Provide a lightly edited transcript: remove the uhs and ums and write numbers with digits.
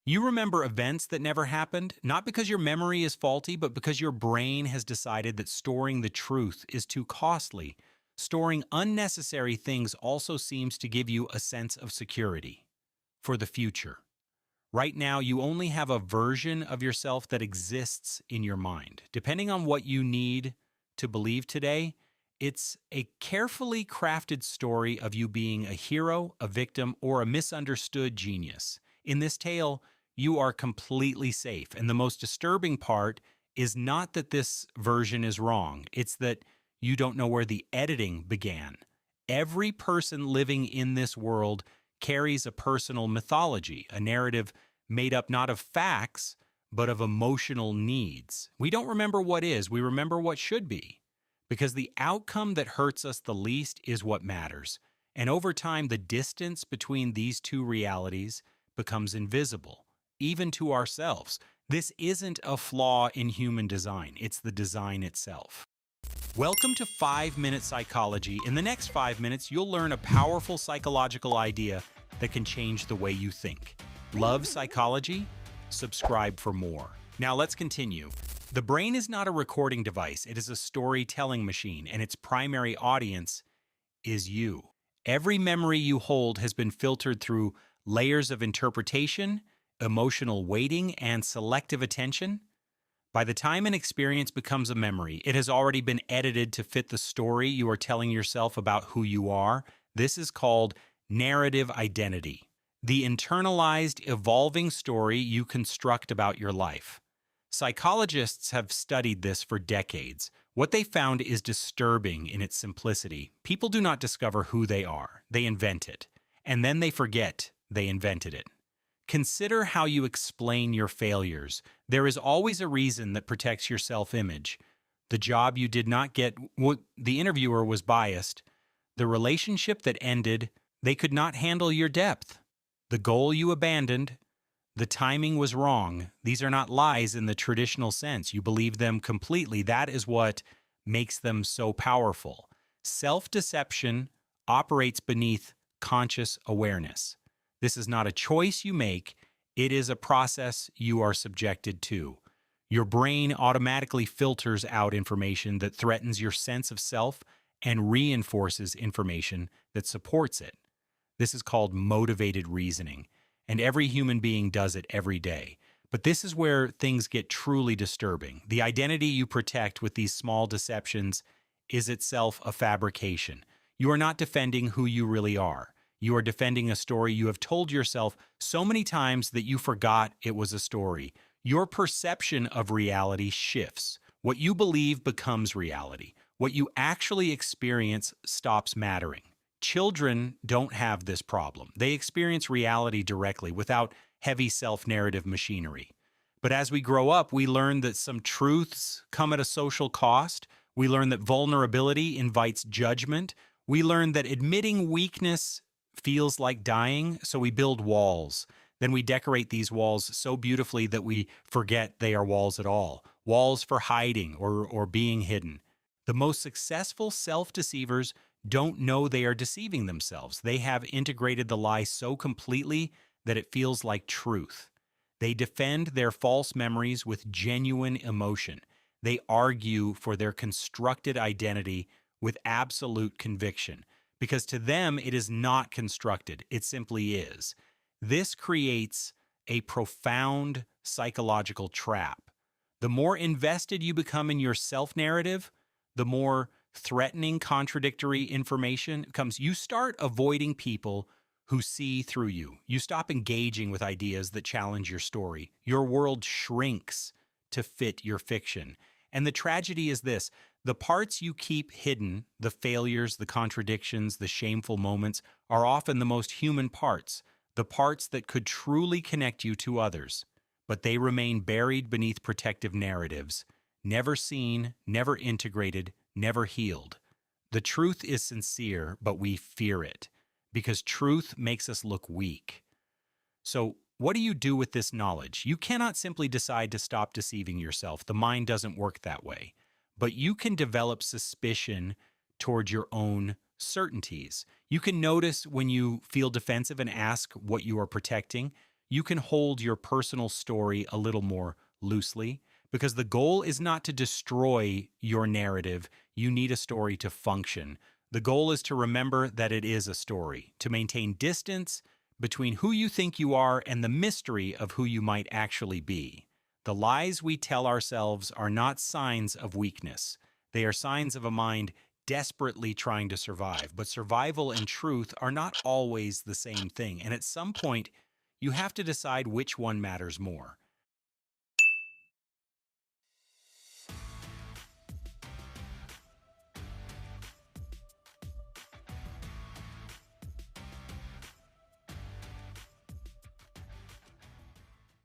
You remember events that never happened, not because your memory is faulty, but because your brain has decided that storing the truth is too costly. Storing unnecessary things also seems to give you a sense of security for the future. Right now, you only have a version of yourself that exists in your mind. Depending on what you need to believe today, it's a carefully crafted story of you being a hero, a victim, or a misunderstood genius. In this tale, you are completely safe. And the most disturbing part is not that this version is wrong, it's that you don't know where the editing began. Every person living in this world carries a personal mythology, a narrative made up not of facts, but of emotional needs. We don't remember what is, we remember what should be. Because the outcome that hurts us the least is what matters. And over time, the distance between these two realities becomes invisible, even to ourselves. This isn't a flaw in human design, it's the design itself. Welcome to 5-Minute Psychology. In the next 5 minutes, you'll learn a powerful psychological idea that can change the way you think. Love psychology? Subscribe for more. Now let's continue. The brain is not a recording device, it is a storytelling machine, and its primary audience is you. Every memory you hold has been filtered through layers of interpretation, emotional weighting, and selective attention. By the time an experience becomes a memory, it has already been edited to fit the story you are telling yourself about who you are. This is called narrative identity, the internalized, evolving story you construct about your life. Psychologists have studied this for decades. What they found is disturbing in its simplicity. People do not discover who they are, they invent it, and then they forget they invented it. Consider how you explain your failures. There is always a reason that protects your self-image. The job you did not get, the interviewer was biased. The relationship that ended, they could not handle your depth. The goal you abandoned, the timing was wrong. These are not lies in the traditional sense. You believe them completely. That is what makes them so powerful. Self-deception operates beneath conscious awareness. This is not a choice you make. It is a process you are subjected to. Your brain automatically filters out information that threatens your sense of self and reinforces information that supports it. This is called motivated reasoning, and every human being does it every day. But this is where things get truly disturbing. The identity you protect with these small deceptions is itself a fabrication. You are not defending who you really are. You are defending a story you have told yourself so many times that you forgot it was a story. Your perception of reality shifts. What you believe becomes reality. What you actually experience stops mattering. Children don't have this problem. They experience reality directly without heavy self-narrative machinery. But as we grow up, we learn that some truths come at a social cost. We learn that vulnerability invites judgment. We learn that admitting weakness feels like dying, so we build walls. Then we decorate these walls so beautifully that we forget they are walls at all. Walls for hiding or being hidden. The most successful self-deceivers don't know they are deceiving themselves. They have integrated the lie so completely that it feels like truth. They defend their false memories with genuine emotion. They argue for their constructed identity with absolute conviction. Because to them, it is not constructed. It simply is. This creates a profound psychological trap. The more invested you become in your self-narrative, the more threatening, contradictory information comes. You start avoiding people who see through you. You stop engaging with ideas that challenge your story. Your world shrinks to fit your fiction. And the tragedy is this: the parts you keep hidden, the failures, the contradictions, the shameful moments, are often the most human parts, the parts that could truly connect you to others. But they remain buried beneath protective narratives, never seen, never integrated, never healed. The truth is sincere, but we fear it, because truth makes us look weak. So, what do you do with this knowledge? You cannot simply decide to stop deceiving yourself. The mind doesn't work that way. But you can develop suspicion toward your own certainties. You can notice when you feel defensive and ask what you are protecting. you can hold your personal story a little more loosely because the goal is not to destroy your narrative. You need a story to function. The goal is to remember that it is a story, to maintain distance between who you think you are and the mystery of who you might actually be. The lies we tell ourselves are not signs of weakness. They are signs of a mind desperately trying to survive. But survival and truth are not always the same thing. And at some point, you have to decide which one matters more.